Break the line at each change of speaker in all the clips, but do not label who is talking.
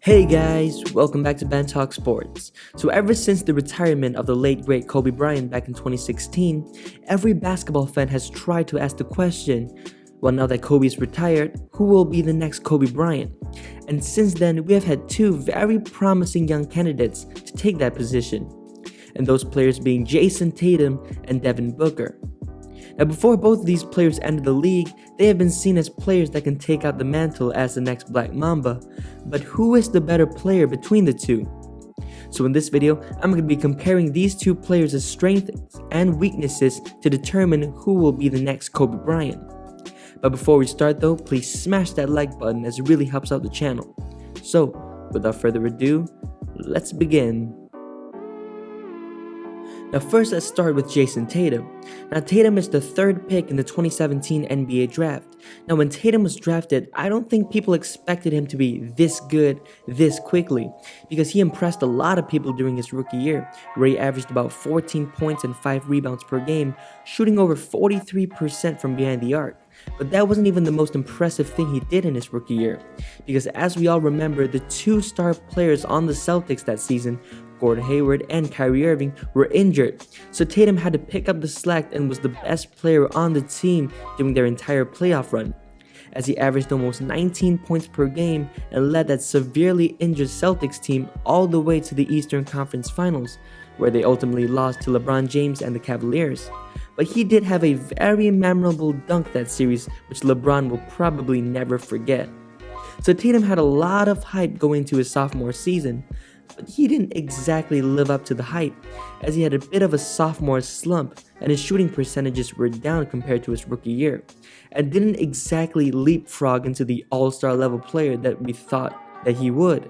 Hey guys, welcome back to Ben Talk Sports. So ever since the retirement of the late great Kobe Bryant back in 2016, every basketball fan has tried to ask the question, well, now that Kobe is retired, who will be the next Kobe Bryant? And since then, we have had two very promising young candidates to take that position, and those players being Jayson Tatum and Devin Booker. Now, before both of these players entered the league, they have been seen as players that can take out the mantle as the next Black Mamba. But who is the better player between the two? So in this video, I'm going to be comparing these two players' strengths and weaknesses to determine who will be the next Kobe Bryant. But before we start though, please smash that like button as it really helps out the channel. So, without further ado, let's begin. Now first, let's start with Jayson Tatum. Now Tatum is the third pick in the 2017 NBA draft. Now when Tatum was drafted, I don't think people expected him to be this good this quickly, because he impressed a lot of people during his rookie year, where he averaged about 14 points and 5 rebounds per game, shooting over 43% from behind the arc. But that wasn't even the most impressive thing he did in his rookie year, because as we all remember, the two star players on the Celtics that season, Gordon Hayward and Kyrie Irving, were injured, so Tatum had to pick up the slack and was the best player on the team during their entire playoff run, as he averaged almost 19 points per game and led that severely injured Celtics team all the way to the Eastern Conference Finals, where they ultimately lost to LeBron James and the Cavaliers. But he did have a very memorable dunk that series, which LeBron will probably never forget. So Tatum had a lot of hype going into his sophomore season, but he didn't exactly live up to the hype, as he had a bit of a sophomore slump and his shooting percentages were down compared to his rookie year, and didn't exactly leapfrog into the all-star level player that we thought that he would.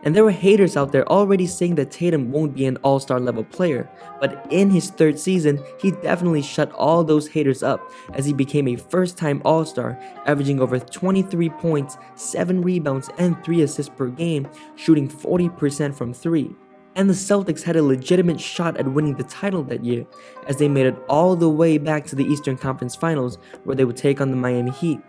And there were haters out there already saying that Tatum won't be an all-star level player, but in his third season, he definitely shut all those haters up, as he became a first-time all-star, averaging over 23 points, 7 rebounds, and 3 assists per game, shooting 40% from 3. And the Celtics had a legitimate shot at winning the title that year, as they made it all the way back to the Eastern Conference Finals, where they would take on the Miami Heat.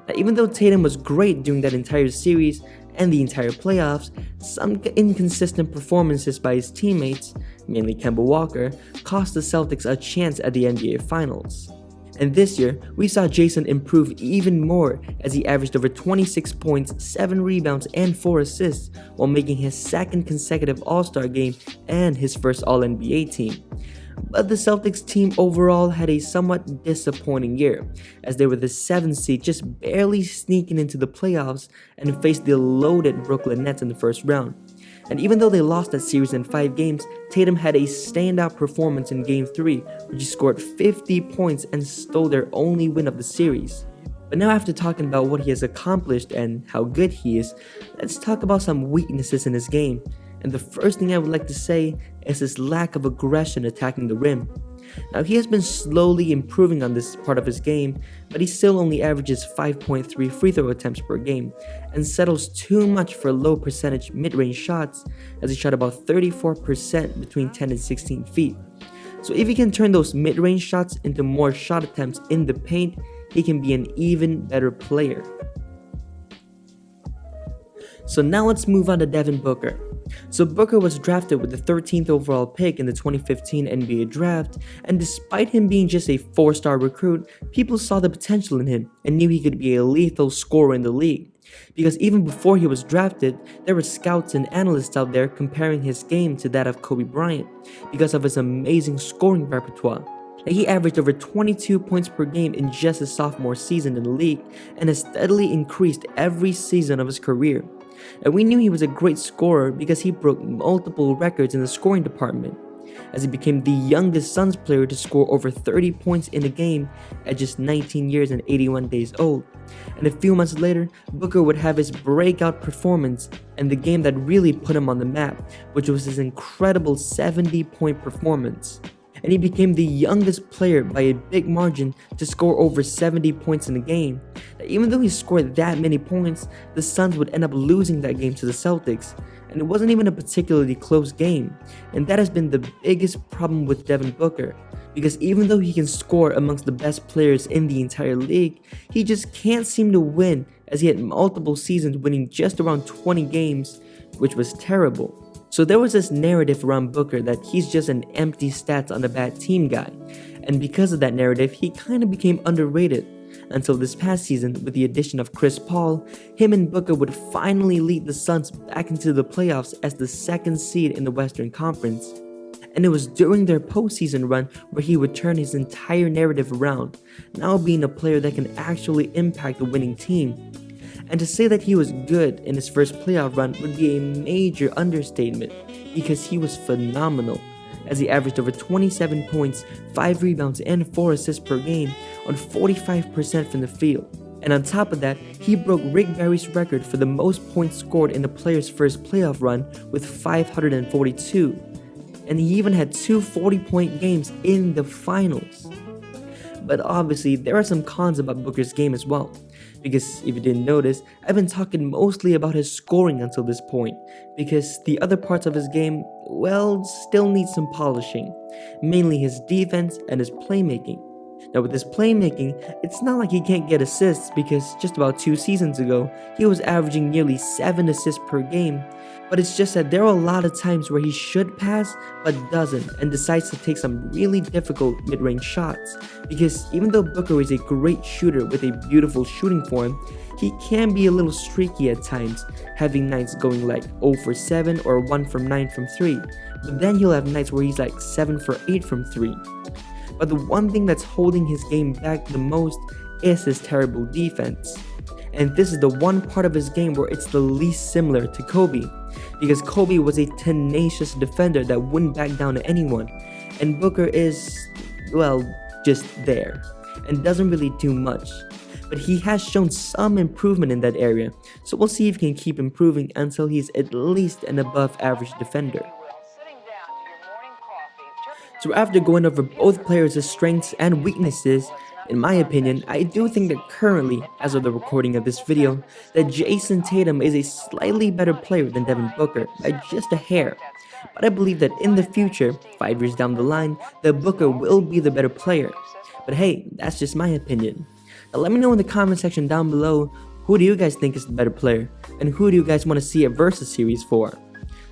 Now, even though Tatum was great during that entire series and the entire playoffs, some inconsistent performances by his teammates, mainly Kemba Walker, cost the Celtics a chance at the NBA Finals. And this year, we saw Jayson improve even more, as he averaged over 26 points, 7 rebounds, and 4 assists, while making his second consecutive All-Star game and his first All-NBA team. But the Celtics team overall had a somewhat disappointing year, as they were the 7th seed, just barely sneaking into the playoffs, and faced the loaded Brooklyn Nets in the first round. And even though they lost that series in 5 games, Tatum had a standout performance in Game 3, where he scored 50 points and stole their only win of the series. But now, after talking about what he has accomplished and how good he is, let's talk about some weaknesses in his game. And the first thing I would like to say is his lack of aggression attacking the rim. Now, he has been slowly improving on this part of his game, but he still only averages 5.3 free throw attempts per game, and settles too much for low percentage mid-range shots, as he shot about 34% between 10 and 16 feet. So if he can turn those mid-range shots into more shot attempts in the paint, he can be an even better player. So now let's move on to Devin Booker. So Booker was drafted with the 13th overall pick in the 2015 NBA draft, and despite him being just a 4-star recruit, people saw the potential in him and knew he could be a lethal scorer in the league. Because even before he was drafted, there were scouts and analysts out there comparing his game to that of Kobe Bryant because of his amazing scoring repertoire. He averaged over 22 points per game in just his sophomore season in the league, and has steadily increased every season of his career. And we knew he was a great scorer because he broke multiple records in the scoring department, as he became the youngest Suns player to score over 30 points in a game at just 19 years and 81 days old. And a few months later, Booker would have his breakout performance and the game that really put him on the map, which was his incredible 70-point performance. And he became the youngest player by a big margin to score over 70 points in a game. Now, even though he scored that many points, the Suns would end up losing that game to the Celtics, and it wasn't even a particularly close game. And that has been the biggest problem with Devin Booker, because even though he can score amongst the best players in the entire league, he just can't seem to win as he had multiple seasons winning just around 20 games, which was terrible. So there was this narrative around Booker that he's just an empty stats on a bad team guy, and because of that narrative, he kinda became underrated, until this past season with the addition of Chris Paul. Him and Booker would finally lead the Suns back into the playoffs as the second seed in the Western Conference. And it was during their postseason run where he would turn his entire narrative around, now being a player that can actually impact the winning team. And to say that he was good in his first playoff run would be a major understatement, because he was phenomenal, as he averaged over 27 points, 5 rebounds, and 4 assists per game on 45% from the field. And on top of that, he broke Rick Barry's record for the most points scored in a player's first playoff run with 542. And he even had 2 40-point games in the finals. But obviously, there are some cons about Booker's game as well, because if you didn't notice, I've been talking mostly about his scoring until this point, because the other parts of his game, well, still need some polishing, mainly his defense and his playmaking. Now with his playmaking, it's not like he can't get assists, because just about 2 seasons ago, he was averaging nearly 7 assists per game, but it's just that there are a lot of times where he should pass but doesn't, and decides to take some really difficult mid-range shots, because even though Booker is a great shooter with a beautiful shooting form, he can be a little streaky at times, having nights going like 0 for 7 or 1 from 9 from 3, but then he'll have nights where he's like 7 for 8 from 3. But the one thing that's holding his game back the most is his terrible defense. And this is the one part of his game where it's the least similar to Kobe, because Kobe was a tenacious defender that wouldn't back down to anyone, and Booker is, well, just there, and doesn't really do much. But he has shown some improvement in that area, so we'll see if he can keep improving until he's at least an above average defender. So after going over both players' strengths and weaknesses, in my opinion, I do think that currently, as of the recording of this video, that Jayson Tatum is a slightly better player than Devin Booker by just a hair. But I believe that in the future, 5 years down the line, that Booker will be the better player. But hey, that's just my opinion. Now let me know in the comment section down below, who do you guys think is the better player? And who do you guys want to see a versus series for?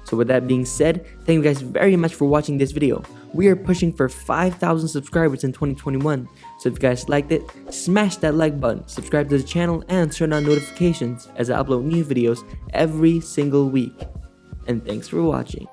So with that being said, thank you guys very much for watching this video. We are pushing for 5,000 subscribers in 2021. So if you guys liked it, smash that like button, subscribe to the channel, and turn on notifications as I upload new videos every single week. And thanks for watching.